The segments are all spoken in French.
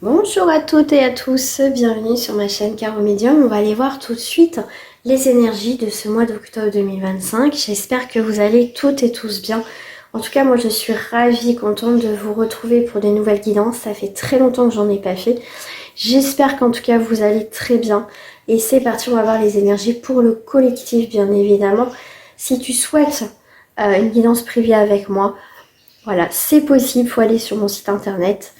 Bonjour à toutes et à tous, bienvenue sur ma chaîne Caro Medium. On va aller voir tout de suite les énergies de ce mois d'octobre 2025. J'espère que vous allez toutes et tous bien. En tout cas, moi je suis ravie, contente de vous retrouver pour des nouvelles guidances. Ça fait très longtemps que j'en ai pas fait. J'espère qu'en tout cas vous allez très bien. Et c'est parti, on va voir les énergies pour le collectif, bien évidemment. Si tu souhaites une guidance privée avec moi, voilà, c'est possible, il faut aller sur mon site internet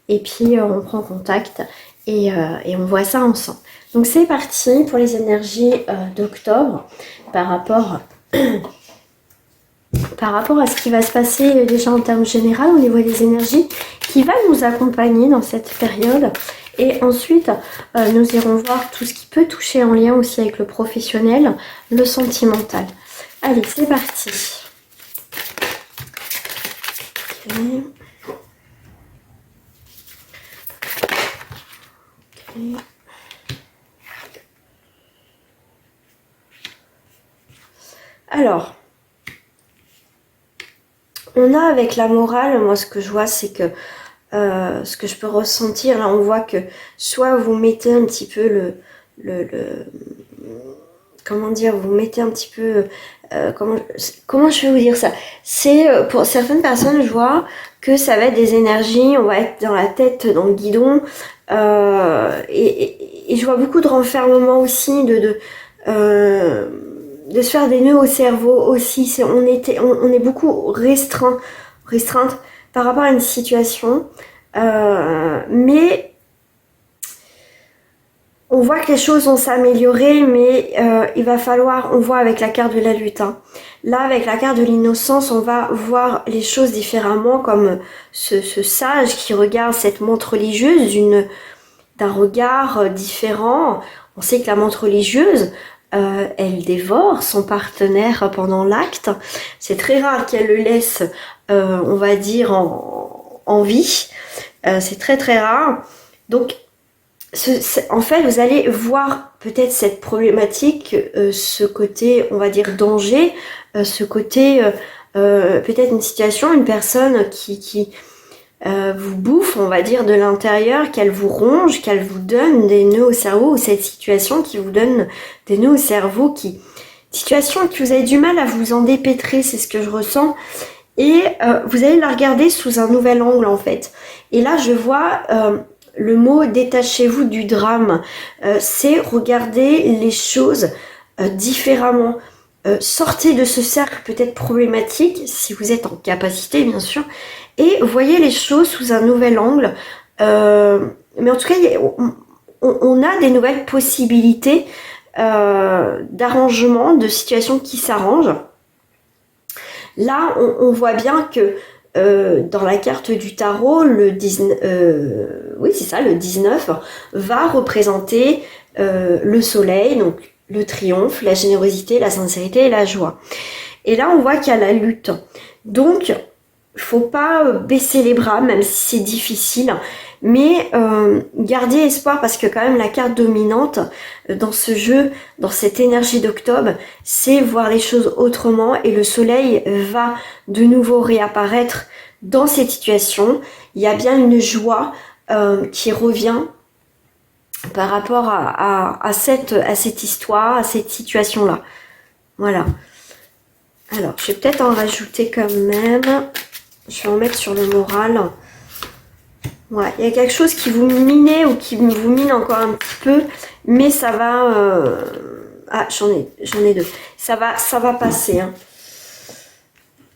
et puis on prend contact et on voit ça ensemble. Donc c'est parti pour les énergies d'octobre par rapport à ce qui va se passer déjà en termes généraux au niveau des énergies qui va nous accompagner dans cette période. Et ensuite, nous irons voir tout ce qui peut toucher en lien aussi avec le professionnel, le sentimental. Allez, c'est parti. Okay. Okay. Alors, on a avec la morale, moi ce que je vois c'est que ce que je peux ressentir, là on voit que soit vous mettez un petit peu comment dire, vous mettez un petit peu, comment je vais vous dire ça, c'est pour certaines personnes je vois que ça va être des énergies, on va être dans la tête, dans le guidon, et je vois beaucoup de renfermement aussi, de se faire des nœuds au cerveau aussi. On est beaucoup restreinte par rapport à une situation, mais on voit que les choses vont s'améliorer, mais il va falloir, on voit avec la carte de la lutte, hein. Là avec la carte de l'innocence, on va voir les choses différemment, comme ce sage qui regarde cette montre religieuse d'un regard différent. On sait que la montre religieuse, elle dévore son partenaire pendant l'acte. C'est très rare qu'elle le laisse, on va dire, en vie. C'est très très rare. Donc, en fait, vous allez voir peut-être cette problématique, ce côté, on va dire, danger, ce côté, peut-être une situation, une personne qui vous bouffe, on va dire, de l'intérieur, qu'elle vous ronge, qu'elle vous donne des nœuds au cerveau, ou cette situation qui vous donne des nœuds au cerveau, situation que vous avez du mal à vous en dépêtrer, c'est ce que je ressens, et vous allez la regarder sous un nouvel angle en fait. Et là je vois le mot détachez-vous du drame, c'est regarder les choses différemment. Sortez de ce cercle peut-être problématique, si vous êtes en capacité bien sûr, et voyez les choses sous un nouvel angle. Mais en tout cas, on a des nouvelles possibilités d'arrangement, de situations qui s'arrangent. Là, on voit bien que dans la carte du tarot, le 19, oui c'est ça, le 19 va représenter le soleil, donc le triomphe, la générosité, la sincérité et la joie. Et là, on voit qu'il y a la lutte. Donc, faut pas baisser les bras, même si c'est difficile, mais garder espoir, parce que quand même la carte dominante dans ce jeu, dans cette énergie d'octobre, c'est voir les choses autrement, et le soleil va de nouveau réapparaître dans cette situation. Il y a bien une joie qui revient par rapport à cette histoire, à cette situation-là. Voilà. Alors, je vais peut-être en rajouter quand même. Je vais en mettre sur le moral. Ouais, il y a quelque chose qui vous minait ou qui vous mine encore un petit peu, mais ça va... Ah, j'en ai deux. Ça va passer, hein.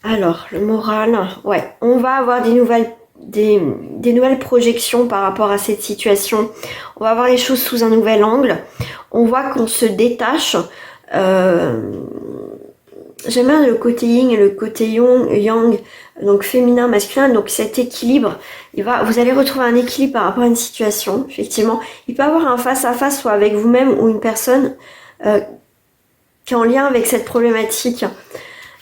Alors, le moral, ouais, on va avoir des nouvelles projections par rapport à cette situation. On va voir les choses sous un nouvel angle. On voit qu'on se détache. J'aime bien le côté yin et le côté yang, donc féminin, masculin, donc cet équilibre, vous allez retrouver un équilibre par rapport à une situation, effectivement. Il peut y avoir un face-à-face, soit avec vous-même ou une personne qui est en lien avec cette problématique.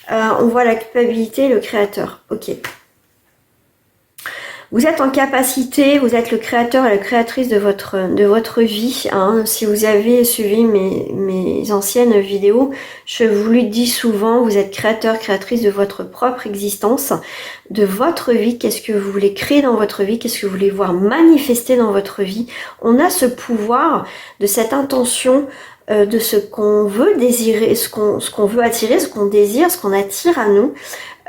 On voit la culpabilité et le créateur, ok. Vous êtes en capacité, vous êtes le créateur et la créatrice de votre vie. Hein. Si vous avez suivi mes anciennes vidéos, je vous le dis souvent, vous êtes créateur, créatrice de votre propre existence, de votre vie. Qu'est-ce que vous voulez créer dans votre vie? Qu'est-ce que vous voulez voir manifester dans votre vie? On a ce pouvoir de cette intention de ce qu'on veut désirer, ce qu'on veut attirer, ce qu'on désire, ce qu'on attire à nous.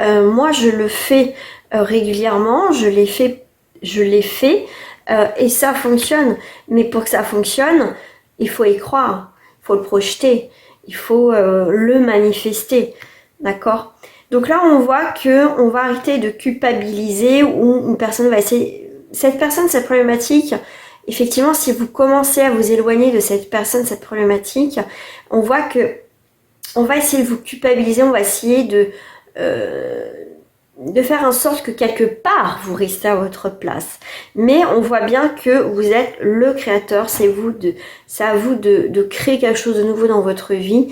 Moi, je le fais régulièrement, je l'ai fait et ça fonctionne. Mais pour que ça fonctionne, il faut y croire, il faut le projeter, il faut le manifester, d'accord? Donc là, on voit que on va arrêter de culpabiliser ou une personne va essayer. Cette problématique, effectivement, si vous commencez à vous éloigner de cette personne, cette problématique, on voit que on va essayer de vous culpabiliser, on va essayer de faire en sorte que quelque part vous restez à votre place. Mais on voit bien que vous êtes le créateur, c'est à vous de créer quelque chose de nouveau dans votre vie.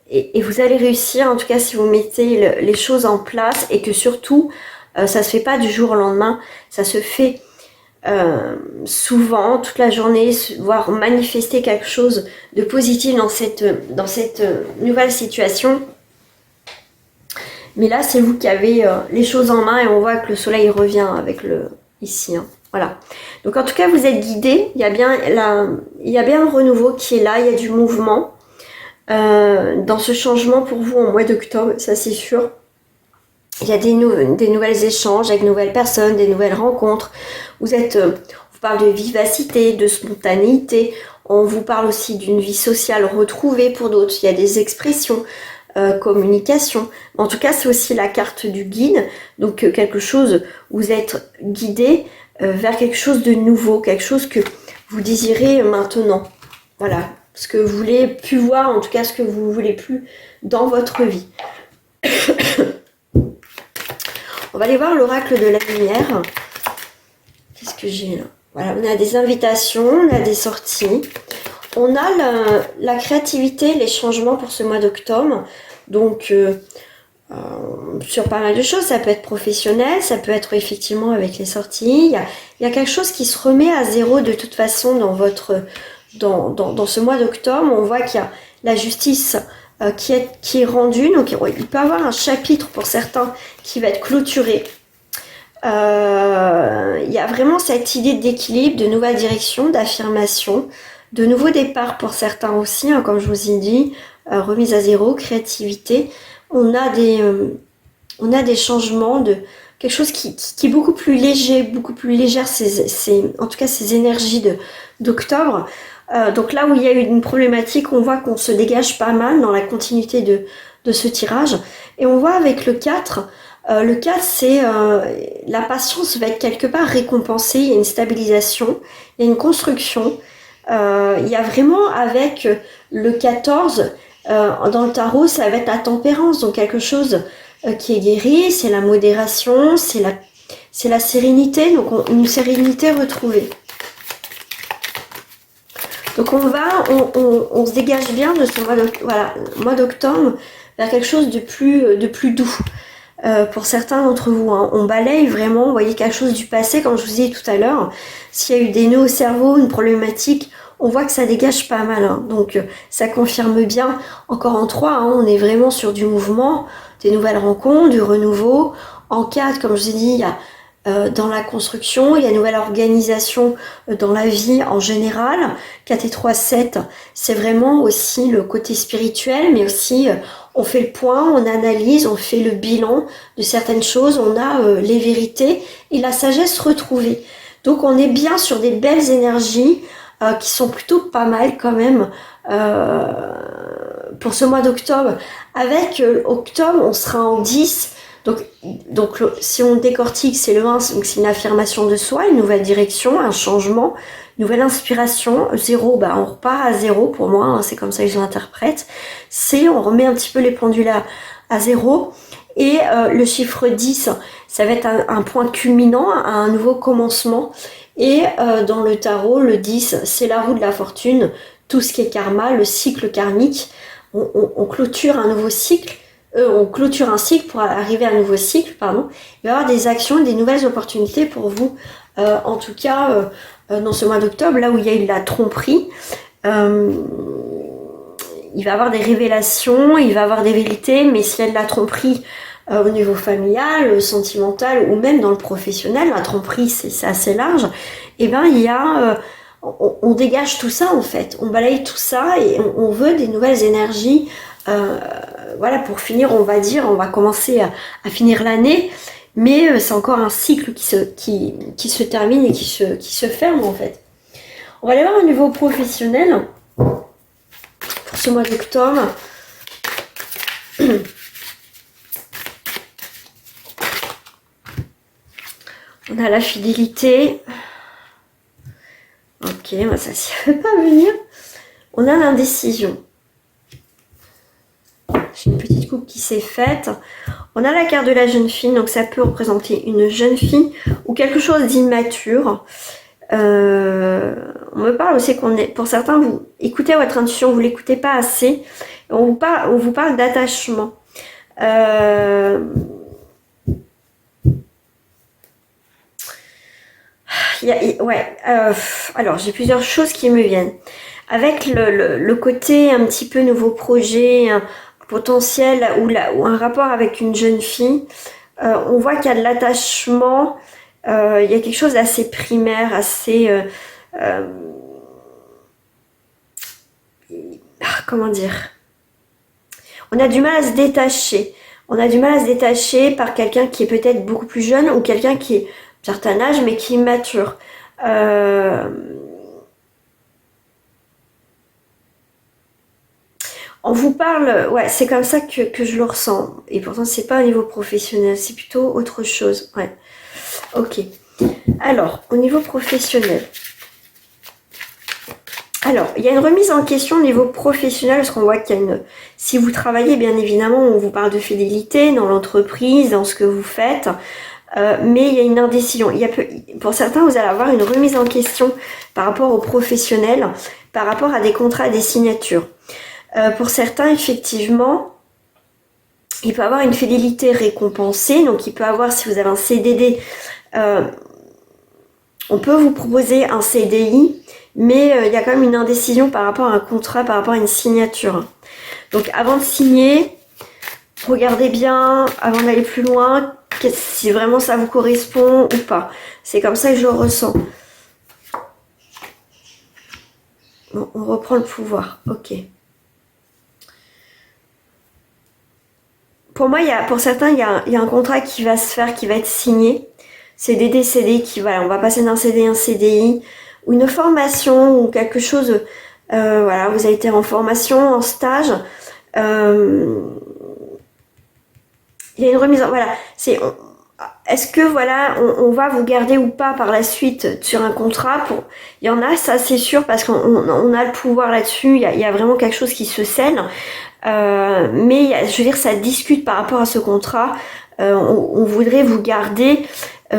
Et vous allez réussir, en tout cas si vous mettez les choses en place et que surtout, ça se fait pas du jour au lendemain, ça se fait souvent, toute la journée, voire manifester quelque chose de positif dans cette nouvelle situation. Mais là, c'est vous qui avez les choses en main et on voit que le soleil revient avec ici. Hein. Voilà. Donc en tout cas, vous êtes guidés. Il y a bien le renouveau qui est là. Il y a du mouvement dans ce changement pour vous en mois d'octobre, ça c'est sûr. Il y a des nouvelles échanges avec de nouvelles personnes, des nouvelles rencontres. On vous parle de vivacité, de spontanéité. On vous parle aussi d'une vie sociale retrouvée pour d'autres. Il y a des expressions. Communication. En tout cas, c'est aussi la carte du guide. Donc quelque chose, vous êtes guidé vers quelque chose de nouveau, quelque chose que vous désirez maintenant. Voilà, ce que vous voulez plus voir, en tout cas ce que vous voulez plus dans votre vie. On va aller voir l'oracle de la lumière. Qu'est-ce que j'ai là? Voilà, on a des invitations, on a des sorties. On a la créativité, les changements pour ce mois d'octobre. Donc, sur pas mal de choses, ça peut être professionnel, ça peut être effectivement avec les sorties. Il y a quelque chose qui se remet à zéro de toute façon dans ce mois d'octobre. On voit qu'il y a la justice qui est rendue. Donc, il peut y avoir un chapitre pour certains qui va être clôturé. Il y a vraiment cette idée d'équilibre, de nouvelle direction, d'affirmation. De nouveaux départs pour certains aussi, hein, comme je vous ai dit, remise à zéro, créativité. On a des changements de quelque chose qui est beaucoup plus léger, beaucoup plus légère, en tout cas ces énergies d'octobre. Donc là où il y a eu une problématique, on voit qu'on se dégage pas mal dans la continuité de ce tirage. Et on voit avec le 4, le 4 c'est la patience va être quelque part récompensée, il y a une stabilisation, il y a une construction. Il y a vraiment avec le 14 dans le tarot, ça va être la tempérance, donc quelque chose qui est guéri, c'est la modération, c'est la sérénité, donc une sérénité retrouvée. Donc on se dégage bien de ce mois d'octobre vers quelque chose de plus doux. Pour certains d'entre vous, hein. On balaye vraiment, vous voyez quelque chose du passé, comme je vous ai dit tout à l'heure, s'il y a eu des nœuds au cerveau, une problématique, on voit que ça dégage pas mal, hein. Donc ça confirme bien, encore en 3, hein, on est vraiment sur du mouvement, des nouvelles rencontres, du renouveau. En 4, comme je vous ai dit, il y a dans la construction, il y a une nouvelle organisation dans la vie en général. 4 et 3, 7, c'est vraiment aussi le côté spirituel, mais aussi on fait le point, on analyse, on fait le bilan de certaines choses, on a les vérités et la sagesse retrouvée. Donc on est bien sur des belles énergies qui sont plutôt pas mal quand même pour ce mois d'octobre. Avec octobre, on sera en 10. Donc si on décortique, c'est le 1, donc c'est une affirmation de soi, une nouvelle direction, un changement, une nouvelle inspiration. 0, on repart à 0 pour moi, hein, c'est comme ça que je l'interprète. On remet un petit peu les pendules à 0. Et le chiffre 10, ça va être un point culminant, un nouveau commencement. Et dans le tarot, le 10, c'est la roue de la fortune, tout ce qui est karma, le cycle karmique. On clôture un nouveau cycle on clôture un cycle pour arriver à un nouveau cycle, pardon. Il va y avoir des actions, des nouvelles opportunités pour vous, en tout cas dans ce mois d'octobre, là où il y a eu la tromperie. Il va y avoir des révélations, il va y avoir des vérités, mais s'il y a de la tromperie au niveau familial, sentimental ou même dans le professionnel, la tromperie c'est assez large, et ben il y a on dégage tout ça en fait, on balaye tout ça et on veut des nouvelles énergies. Voilà, pour finir, on va dire, on va commencer à finir l'année, mais c'est encore un cycle qui se termine et qui se ferme en fait. On va aller voir au niveau professionnel pour ce mois d'octobre. On a la fidélité. Ok, ça s'y fait pas venir. On a l'indécision. J'ai une petite coupe qui s'est faite. On a la carte de la jeune fille, donc ça peut représenter une jeune fille ou quelque chose d'immature. On me parle aussi qu'on est, pour certains, vous écoutez votre intuition, vous l'écoutez pas assez. On vous parle d'attachement. Alors j'ai plusieurs choses qui me viennent. Avec le côté un petit peu nouveau projet, potentiel ou un rapport avec une jeune fille, on voit qu'il y a de l'attachement, il y a quelque chose d'assez primaire, assez... comment dire? On a du mal à se détacher. On a du mal à se détacher par quelqu'un qui est peut-être beaucoup plus jeune ou quelqu'un qui est d'un certain âge mais qui est mature. On vous parle, ouais, c'est comme ça que je le ressens. Et pourtant, c'est pas au niveau professionnel, c'est plutôt autre chose. Ouais. Ok. Alors, au niveau professionnel. Alors, il y a une remise en question au niveau professionnel, parce qu'on voit qu'il y a une... Si vous travaillez, bien évidemment, on vous parle de fidélité dans l'entreprise, dans ce que vous faites, mais il y a une indécision. Pour certains, vous allez avoir une remise en question par rapport aux professionnels, par rapport à des contrats, des signatures. Pour certains, effectivement, il peut avoir une fidélité récompensée, donc il peut avoir, si vous avez un CDD, on peut vous proposer un CDI, mais il y a quand même une indécision par rapport à un contrat, par rapport à une signature. Donc avant de signer, regardez bien, avant d'aller plus loin, si vraiment ça vous correspond ou pas. C'est comme ça que je le ressens. Bon, on reprend le pouvoir, ok. Pour moi, pour certains, il y a un contrat qui va se faire, qui va être signé. CDD, CDI, voilà, on va passer d'un CDI à un CDI, ou une formation, ou quelque chose, voilà, vous avez été en formation, en stage, il y a une remise en, voilà, est-ce que, voilà, on va vous garder ou pas par la suite sur un contrat il y en a, ça c'est sûr, parce qu'on a le pouvoir là-dessus, il y a vraiment quelque chose qui se scelle, mais je veux dire, ça discute par rapport à ce contrat, on voudrait vous garder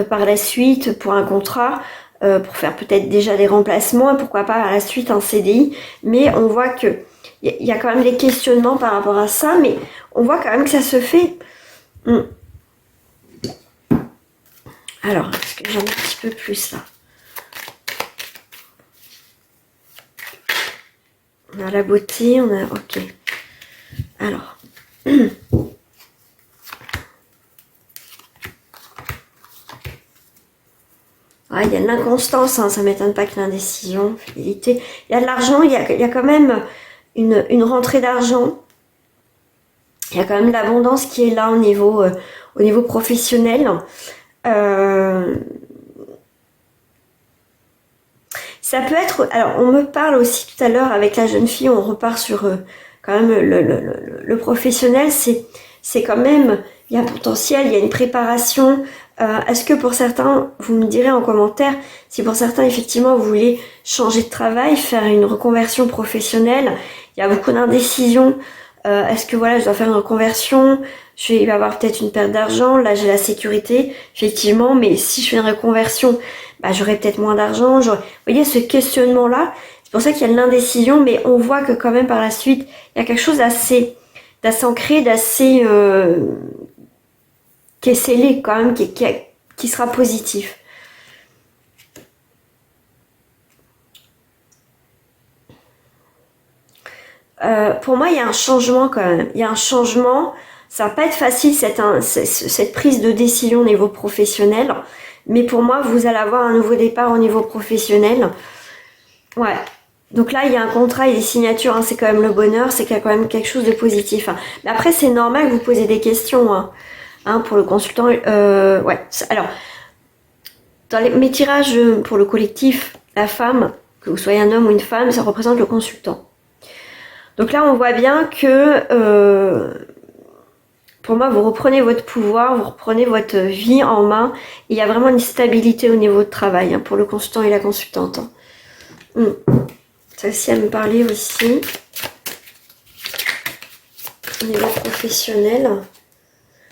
par la suite pour un contrat, pour faire peut-être déjà des remplacements, et pourquoi pas à la suite un CDI, mais on voit que il y a quand même des questionnements par rapport à ça, mais on voit quand même que ça se fait. Alors, est-ce que j'en ai un petit peu plus là? On a la beauté, on a... Ok. Alors... Ah, il y a de l'inconstance, hein, ça m'étonne pas que l'indécision, fidélité. Il y a de l'argent, il y a quand même une rentrée d'argent. Il y a quand même l'abondance qui est là au niveau professionnel. Ça peut être... Alors, on me parle aussi tout à l'heure avec la jeune fille, on repart sur quand même le professionnel. C'est quand même... Il y a un potentiel, il y a une préparation... Est-ce que pour certains, vous me direz en commentaire, si pour certains, effectivement, vous voulez changer de travail, faire une reconversion professionnelle, il y a beaucoup d'indécision. Est-ce que voilà, je dois faire une reconversion, il va y avoir peut-être une perte d'argent, là j'ai la sécurité, effectivement, mais si je fais une reconversion, bah, j'aurai peut-être moins d'argent. Vous voyez ce questionnement-là, c'est pour ça qu'il y a de l'indécision, mais on voit que quand même par la suite, il y a quelque chose d'assez d'assez ancré, d'assez qui est scellé quand même, qui sera positif. Pour moi, il y a un changement quand même. Il y a un changement. Ça va pas être facile cette prise de décision au niveau professionnel. Mais pour moi, vous allez avoir un nouveau départ au niveau professionnel. Ouais. Donc là, il y a un contrat et des signatures. Hein, c'est quand même le bonheur. C'est qu'il y a quand même quelque chose de positif. Hein. Mais après, c'est normal que vous posiez des questions. Hein, pour le consultant. Ouais. Alors, dans mes tirages pour le collectif, la femme, que vous soyez un homme ou une femme, ça représente le consultant. Donc là, on voit bien que, pour moi, vous reprenez votre pouvoir, vous reprenez votre vie en main. Il y a vraiment une stabilité au niveau de travail, hein, pour le consultant et la consultante. Hein. Celle-ci, elle me parlait aussi. Au niveau professionnel.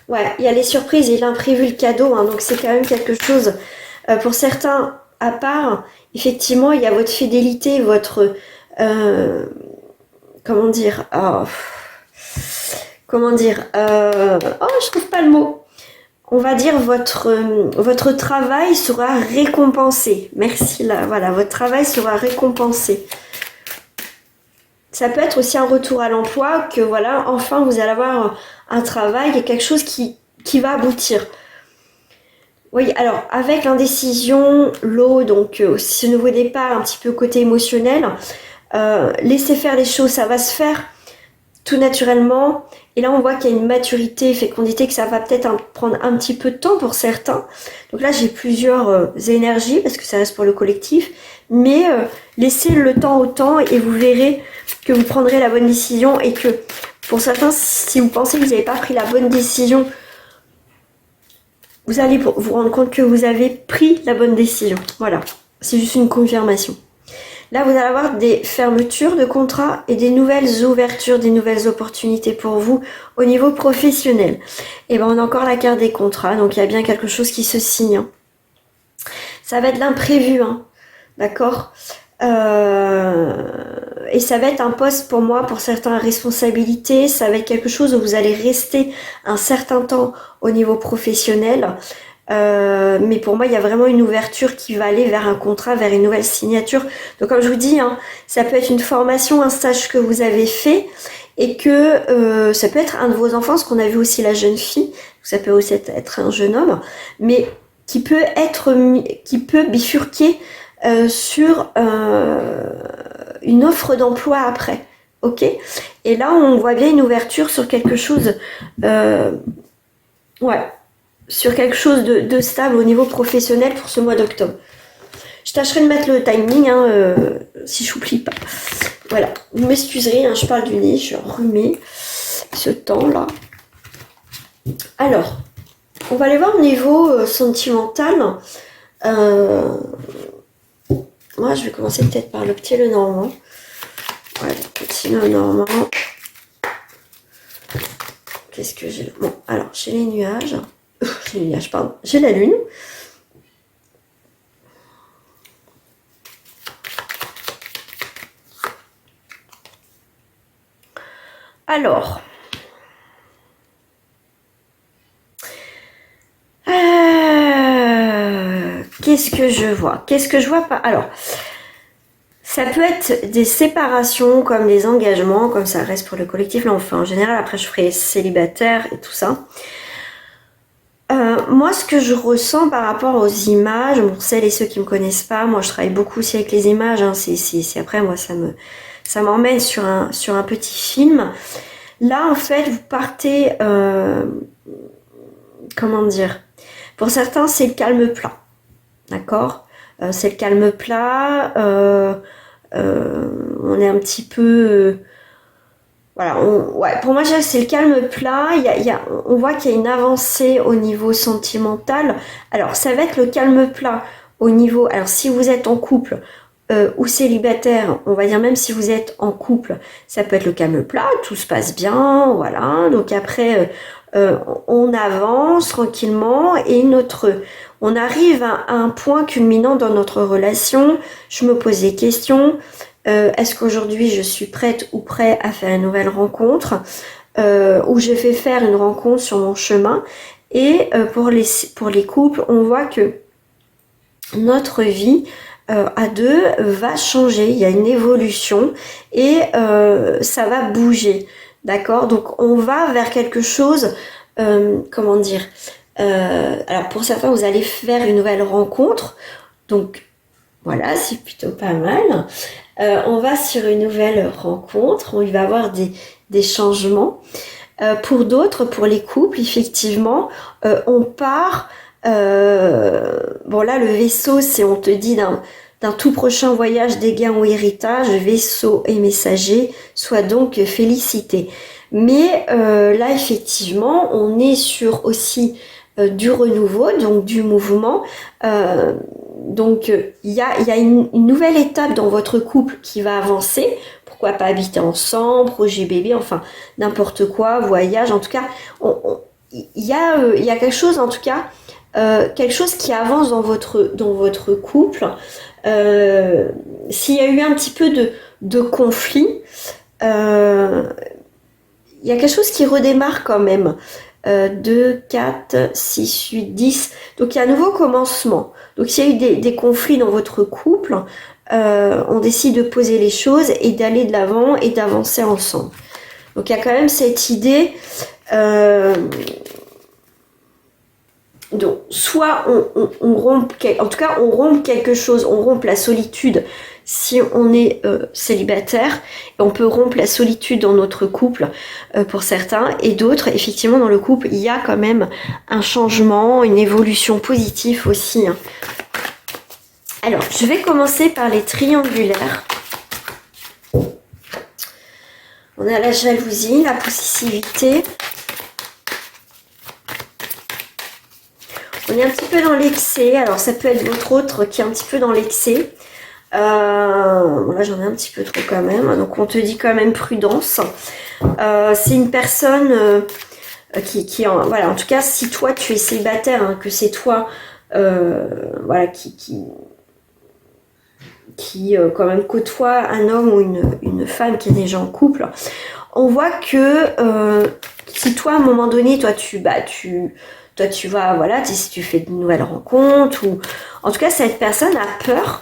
Ouais, il y a les surprises et l'imprévu, le cadeau. Hein, donc c'est quand même quelque chose, pour certains, à part. Effectivement, il y a votre fidélité, votre... comment dire, je trouve pas le mot. On va dire votre travail sera récompensé. Merci là, voilà, votre travail sera récompensé. Ça peut être aussi un retour à l'emploi, que voilà, enfin vous allez avoir un travail et quelque chose qui va aboutir. Oui, alors avec l'indécision, l'eau, donc ce nouveau départ, un petit peu côté émotionnel. Laissez faire les choses, ça va se faire tout naturellement. Et là, on voit qu'il y a une maturité, fécondité, que ça va peut-être prendre un petit peu de temps pour certains. Donc là, j'ai plusieurs énergies, parce que ça reste pour le collectif. Mais laissez le temps au temps et vous verrez que vous prendrez la bonne décision. Et que pour certains, si vous pensez que vous n'avez pas pris la bonne décision, vous allez vous rendre compte que vous avez pris la bonne décision. Voilà, c'est juste une confirmation. Là, vous allez avoir des fermetures de contrats et des nouvelles ouvertures, des nouvelles opportunités pour vous au niveau professionnel. Et ben, on a encore la carte des contrats, donc il y a bien quelque chose qui se signe. Hein. Ça va être l'imprévu, hein, d'accord, et ça va être un poste pour moi, pour certains, responsabilités. Ça va être quelque chose où vous allez rester un certain temps au niveau professionnel. Mais pour moi, il y a vraiment une ouverture qui va aller vers un contrat, vers une nouvelle signature. Donc, comme je vous dis, hein, ça peut être une formation, un stage que vous avez fait, et que ça peut être un de vos enfants, ce qu'on a vu aussi la jeune fille, ça peut aussi être un jeune homme, mais qui peut bifurquer sur une offre d'emploi après. Ok ? Et là, on voit bien une ouverture sur quelque chose. Ouais. Sur quelque chose de stable au niveau professionnel pour ce mois d'octobre. Je tâcherai de mettre le timing, hein, si je n'oublie pas. Voilà, vous m'excuserez, hein, je parle du nez, je suis enrhumée ce temps-là. Alors, on va aller voir au niveau sentimental. Moi, je vais commencer peut-être par le petit Lenormand. Ouais, le petit Lenormand. Qu'est-ce que j'ai? Bon, alors, j'ai les nuages. J'ai la lune. Alors, qu'est-ce que je vois? Qu'est-ce que je vois pas? Alors, ça peut être des séparations comme des engagements, comme ça reste pour le collectif. Là, on fait en général. Après, je ferai célibataire et tout ça. Moi, ce que je ressens par rapport aux images, pour celles et ceux qui me connaissent pas, moi je travaille beaucoup aussi avec les images, hein, c'est après moi ça m'emmène sur un petit film. Là en fait vous partez, comment dire, pour certains c'est le calme plat, d'accord, c'est le calme plat, on est un petit peu... Voilà, ouais, pour moi c'est le calme plat. On voit qu'il y a une avancée au niveau sentimental. Alors ça va être le calme plat au niveau... Alors si vous êtes en couple ou célibataire, on va dire même si vous êtes en couple, ça peut être le calme plat, tout se passe bien, voilà. Donc après, on avance tranquillement et on arrive à un point culminant dans notre relation. Je me pose des questions. Est-ce qu'aujourd'hui je suis prête ou prêt à faire une nouvelle rencontre? où j'ai fait faire une rencontre sur mon chemin. Et pour les couples, on voit que notre vie à deux va changer, il y a une évolution et ça va bouger, d'accord? Donc on va vers quelque chose, comment dire, alors pour certains vous allez faire une nouvelle rencontre, donc voilà, c'est plutôt pas mal. On va sur une nouvelle rencontre, on y va avoir des changements. Pour d'autres, pour les couples, effectivement, on part. Bon là, le vaisseau, c'est on te dit d'un tout prochain voyage des gains ou héritage, vaisseau et messager, sois donc félicité. Mais là, effectivement, on est sur aussi du renouveau, donc du mouvement. Donc il y a une nouvelle étape dans votre couple qui va avancer. Pourquoi pas habiter ensemble, projet bébé, enfin n'importe quoi, voyage. En tout cas, il y a quelque chose, en tout cas, quelque chose qui avance dans votre couple. S'il y a eu un petit peu de conflit, il y a quelque chose qui redémarre quand même. 2, 4, 6, 8, 10. Donc il y a un nouveau commencement. Donc s'il y a eu des conflits dans votre couple, on décide de poser les choses et d'aller de l'avant et d'avancer ensemble. Donc il y a quand même cette idée. Donc soit on rompt, en tout cas on rompt quelque chose, on rompt la solitude si on est célibataire, et on peut rompre la solitude dans notre couple pour certains, et d'autres, effectivement dans le couple il y a quand même un changement, une évolution positive aussi. Alors je vais commencer par les triangulaires. On a la jalousie, la possessivité. On est un petit peu dans l'excès, alors ça peut être votre autre qui est un petit peu dans l'excès. Bon là j'en ai un petit peu trop quand même, donc on te dit quand même prudence. C'est une personne qui voilà, en tout cas si toi tu es célibataire, hein, que c'est toi voilà, qui quand même côtoie un homme ou une femme qui est déjà en couple, on voit que si toi à un moment donné, toi tu vas, voilà, si tu fais de nouvelles rencontres, ou en tout cas cette personne a peur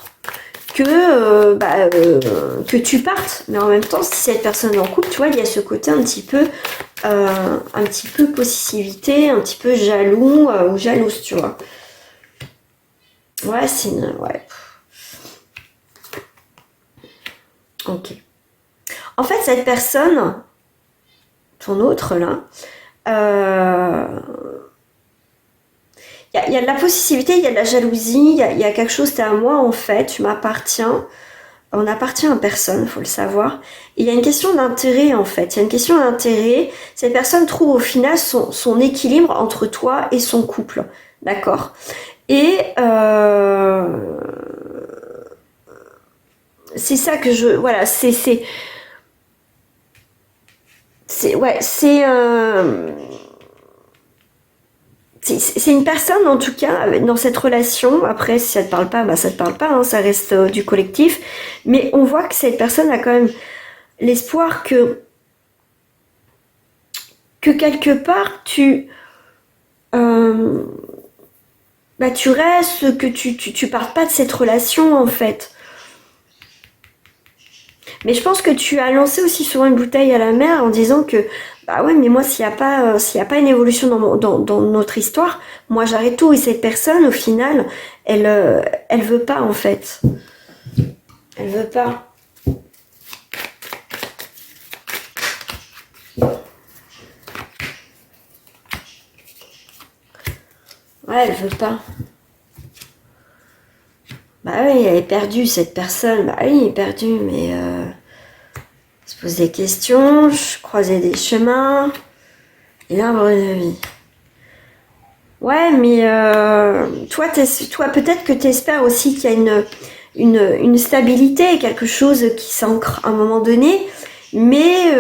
que tu partes. Mais en même temps, si cette personne est en couple, tu vois, il y a ce côté un petit peu possessivité, un petit peu jaloux ou jalouse, tu vois. Ouais, c'est une... Ouais. Ok. En fait, cette personne, ton autre là, il y a de la possessivité, il y a de la jalousie, il y a quelque chose, t'es à moi en fait, tu m'appartiens. On appartient à personne, faut le savoir. Et il y a une question d'intérêt en fait. Il y a une question d'intérêt. Cette personne trouve au final son équilibre entre toi et son couple. D'accord? Et c'est ça que je... Voilà, c'est une personne en tout cas dans cette relation. Après si ça te parle pas, bah ça te parle pas, hein, ça reste du collectif, mais on voit que cette personne a quand même l'espoir que quelque part tu restes, que tu partes pas de cette relation en fait. Mais je pense que tu as lancé aussi souvent une bouteille à la mer en disant que bah ouais, mais moi s'il y a pas une évolution dans notre histoire, moi j'arrête tout. Et cette personne au final, elle veut pas en fait. Elle veut pas. Ouais, elle veut pas. Bah oui, elle est perdue cette personne. Bah oui, elle est perdue, mais se poser des questions, croiser des chemins, et l'arbre de vie. Ouais, mais toi peut-être que tu espères aussi qu'il y a une stabilité, quelque chose qui s'ancre à un moment donné, mais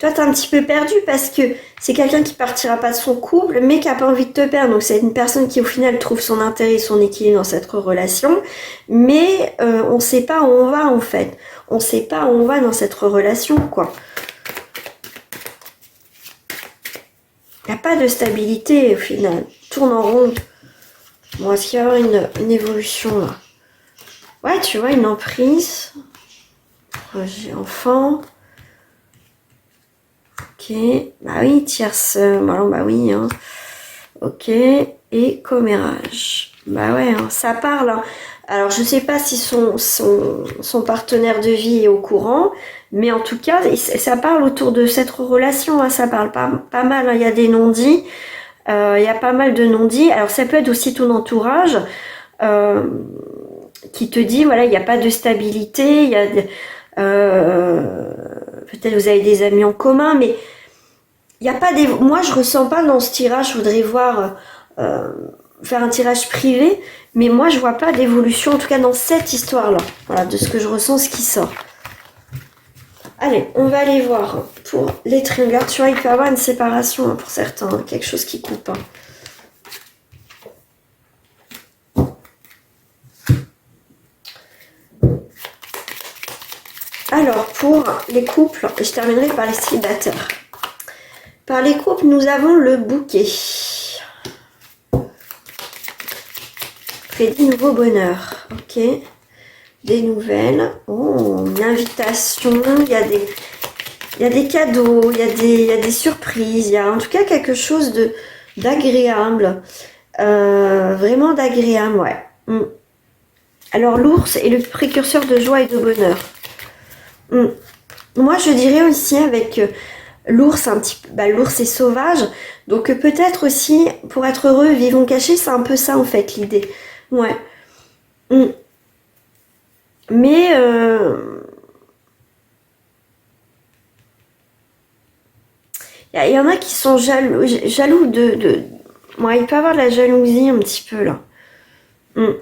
toi, t'es un petit peu perdu parce que c'est quelqu'un qui partira pas de son couple, mais qui a pas envie de te perdre. Donc, c'est une personne qui, au final, trouve son intérêt et son équilibre dans cette relation. Mais on sait pas où on va, en fait. On sait pas où on va dans cette relation, quoi. Il n'y a pas de stabilité, au final. Tourne en rond. Bon, est-ce qu'il va y avoir une évolution, là? Ouais, tu vois, une emprise. Projet enfant. Ok, bah oui, tierce, bah oui, hein. Ok, et commérage. Bah ouais, hein, ça parle. Hein. Alors, je sais pas si son partenaire de vie est au courant, mais en tout cas, ça parle autour de cette relation. Hein, ça parle pas mal. Hein, il y a des non-dits. Il y a pas mal de non-dits. Alors, ça peut être aussi ton entourage qui te dit, voilà, il n'y a pas de stabilité. Il y a peut-être vous avez des amis en commun, mais il n'y a pas des. Moi, je ressens pas dans ce tirage. Je voudrais voir faire un tirage privé, mais moi, je vois pas d'évolution, en tout cas dans cette histoire-là. Voilà, de ce que je ressens, ce qui sort. Allez, on va aller voir pour les triangles. Tu vois, il peut y avoir une séparation hein, pour certains, hein, quelque chose qui coupe. Hein. Alors, pour les couples, je terminerai par les célibataires. Par les couples, nous avons le bouquet. Fait des nouveaux bonheurs. Ok. Des nouvelles. Oh, une invitation. Il y a des cadeaux. Il y a des surprises. Il y a en tout cas quelque chose d'agréable. Vraiment d'agréable, ouais. Alors, l'ours est le précurseur de joie et de bonheur. Moi, je dirais aussi avec l'ours, un petit peu, l'ours est sauvage, donc peut-être aussi pour être heureux, vivons cachés, c'est un peu ça en fait l'idée. Ouais. Mais il y en a qui sont jaloux de... Ouais, il peut y avoir de la jalousie un petit peu là. Ouais,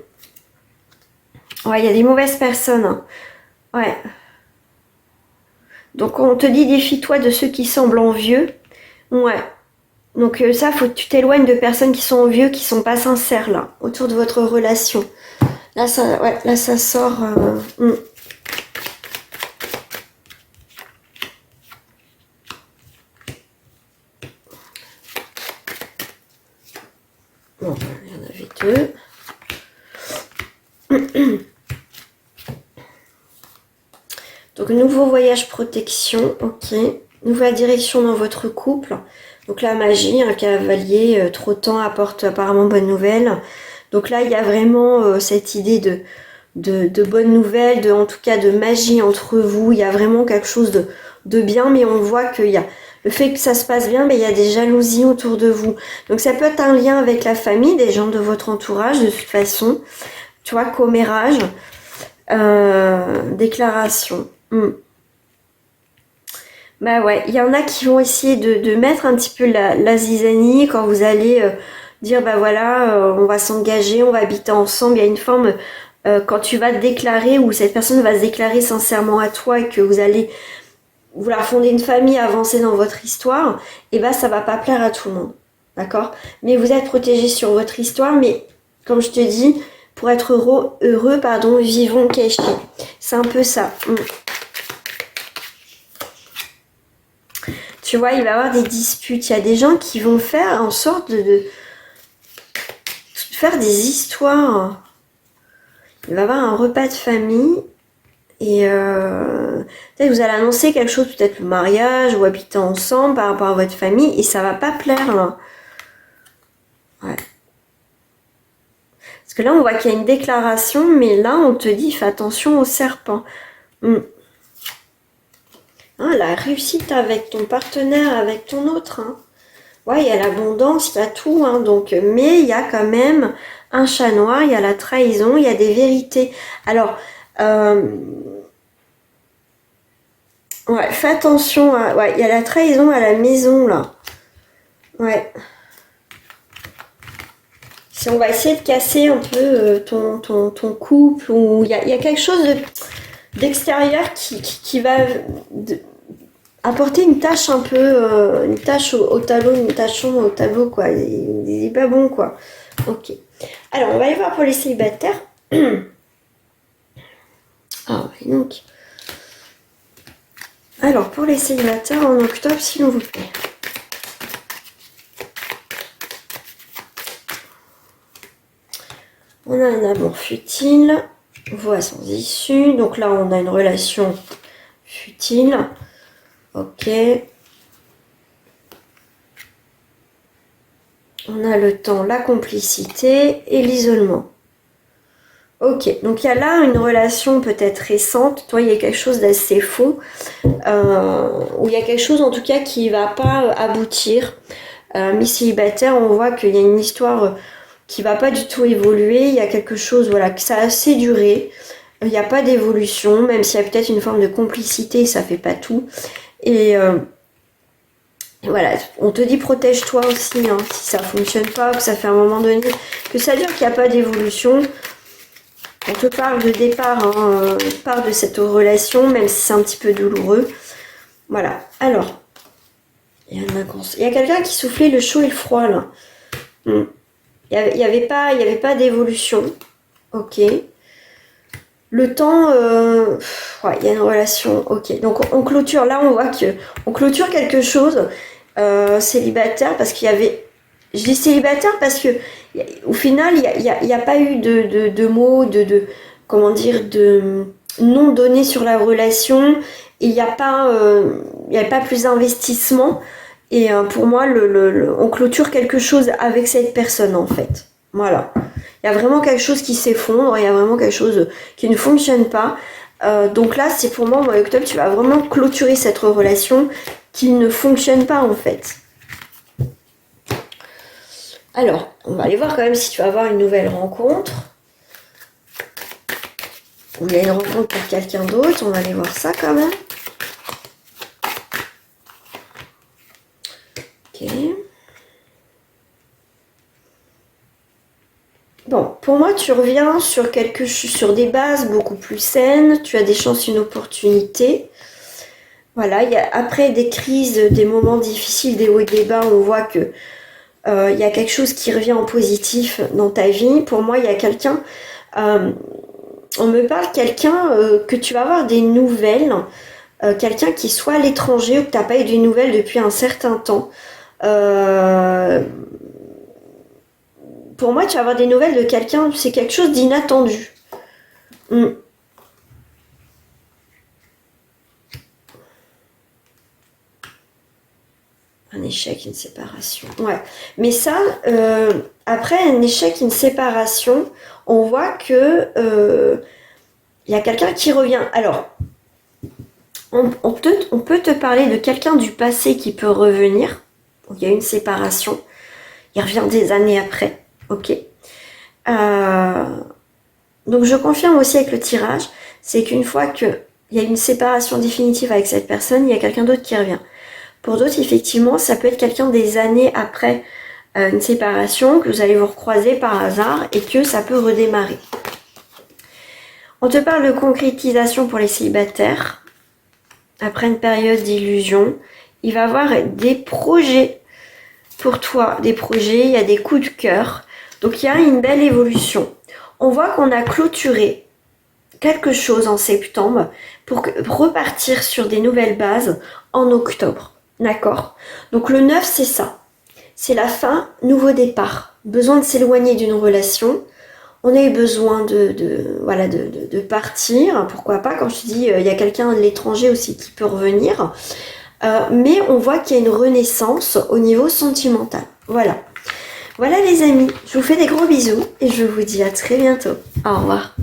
il y a des mauvaises personnes. Hein. Ouais. Donc on te dit défie-toi de ceux qui semblent envieux. Ouais. Donc ça, faut que tu t'éloignes de personnes qui sont envieux, qui sont pas sincères là, autour de votre relation. Là, ça sort. Bon, il y en avait deux. Donc, nouveau voyage protection, ok. Nouvelle direction dans votre couple. Donc, la magie, un cavalier trottant apporte apparemment bonne nouvelle. Donc là, il y a vraiment cette idée de bonnes nouvelles, en tout cas de magie entre vous. Il y a vraiment quelque chose de bien, mais on voit qu'il y a le fait que ça se passe bien, mais il y a des jalousies autour de vous. Donc ça peut être un lien avec la famille, des gens de votre entourage, de toute façon. Tu vois, commérage, déclaration. Bah ouais, il y en a qui vont essayer de mettre un petit peu la zizanie quand vous allez dire bah voilà, on va s'engager, on va habiter ensemble. Il y a une forme quand tu vas te déclarer ou cette personne va se déclarer sincèrement à toi et que vous allez vouloir fonder une famille, avancer dans votre histoire, et bah ça va pas plaire à tout le monde, d'accord? Mais vous êtes protégé sur votre histoire, mais comme je te dis, pour être heureux, vivons cachés. C'est un peu ça. Tu vois, il va y avoir des disputes. Il y a des gens qui vont faire en sorte de faire des histoires. Il va y avoir un repas de famille et peut-être vous allez annoncer quelque chose, peut-être le mariage ou habiter ensemble par rapport à votre famille et ça va pas plaire là. Ouais. Parce que là, on voit qu'il y a une déclaration, mais là, on te dit fais attention au serpent. La réussite avec ton partenaire, avec ton autre. Hein. Ouais, il y a l'abondance, il y a tout. Hein, donc, mais il y a quand même un chat noir, il y a la trahison, il y a des vérités. Alors, ouais, fais attention. Ouais, il y a la trahison à la maison, là. Ouais. Si on va essayer de casser un peu ton couple, ou il y a quelque chose d'extérieur qui va... apporter une tâche un peu, une tâche au talon, une tâche au tableau, quoi. Il est pas bon, quoi. Ok. Alors, on va aller voir pour les célibataires. Ah, ouais, donc. Alors, pour les célibataires en octobre, s'il vous plaît. On a un amour futile, voie sans issue. Donc là, on a une relation futile. Ok. On a le temps, la complicité et l'isolement. Ok, donc il y a là une relation peut-être récente. Toi, il y a quelque chose d'assez faux. Ou il y a quelque chose en tout cas qui va pas aboutir. Mais célibataire, on voit qu'il y a une histoire qui va pas du tout évoluer. Il y a quelque chose, voilà, que ça a assez duré. Il n'y a pas d'évolution, même s'il y a peut-être une forme de complicité, ça fait pas tout. Et voilà, on te dit protège-toi aussi, hein, si ça fonctionne pas, que ça fait un moment donné, que ça dure, qu'il n'y a pas d'évolution. On te parle de départ, hein, on parle de cette relation, même si c'est un petit peu douloureux. Voilà, alors, il y a quelqu'un qui soufflait le chaud et le froid, là. Il n'y avait pas d'évolution. Ok. Le temps, ouais, il y a une relation. Ok, donc on clôture. Là, on voit que on clôture quelque chose célibataire parce qu'il y avait. Je dis célibataire parce que au final, il y a pas eu de mots, comment dire, de non donné sur la relation. Il n'y a pas plus d'investissement. Et pour moi, on clôture quelque chose avec cette personne en fait. Voilà. Il y a vraiment quelque chose qui s'effondre, il y a vraiment quelque chose qui ne fonctionne pas. Donc là, c'est pour moi, au mois d'octobre, tu vas vraiment clôturer cette relation qui ne fonctionne pas en fait. Alors, on va aller voir quand même si tu vas avoir une nouvelle rencontre. Ou il y a une rencontre pour quelqu'un d'autre, on va aller voir ça quand même. Ok. Bon, pour moi, tu reviens sur des bases beaucoup plus saines. Tu as des chances, une opportunité. Voilà, après des crises, des moments difficiles, des hauts et des bas, on voit que il y a quelque chose qui revient en positif dans ta vie. Pour moi, il y a quelqu'un, on me parle quelqu'un que tu vas avoir des nouvelles, quelqu'un qui soit à l'étranger ou que tu n'as pas eu de nouvelles depuis un certain temps. Pour moi, tu vas avoir des nouvelles de quelqu'un, c'est quelque chose d'inattendu. Un échec, une séparation. Ouais. Mais ça, après un échec, une séparation, on voit que y a quelqu'un qui revient. Alors, on peut te parler de quelqu'un du passé qui peut revenir. Donc, il y a une séparation. Il revient des années après. Ok. Donc, je confirme aussi avec le tirage, c'est qu'une fois qu'il y a une séparation définitive avec cette personne, il y a quelqu'un d'autre qui revient. Pour d'autres, effectivement, ça peut être quelqu'un des années après une séparation, que vous allez vous recroiser par hasard et que ça peut redémarrer. On te parle de concrétisation pour les célibataires. Après une période d'illusion, il va y avoir des projets pour toi, des projets, il y a des coups de cœur. Donc il y a une belle évolution. On voit qu'on a clôturé quelque chose en septembre pour repartir sur des nouvelles bases en octobre. D'accord? Donc le 9, c'est ça. C'est la fin, nouveau départ. Besoin de s'éloigner d'une relation. On a eu besoin de partir. Pourquoi pas? Quand je te dis, il y a quelqu'un de l'étranger aussi qui peut revenir. Mais on voit qu'il y a une renaissance au niveau sentimental. Voilà. Voilà les amis. Je vous fais des gros bisous et je vous dis à très bientôt. Au revoir.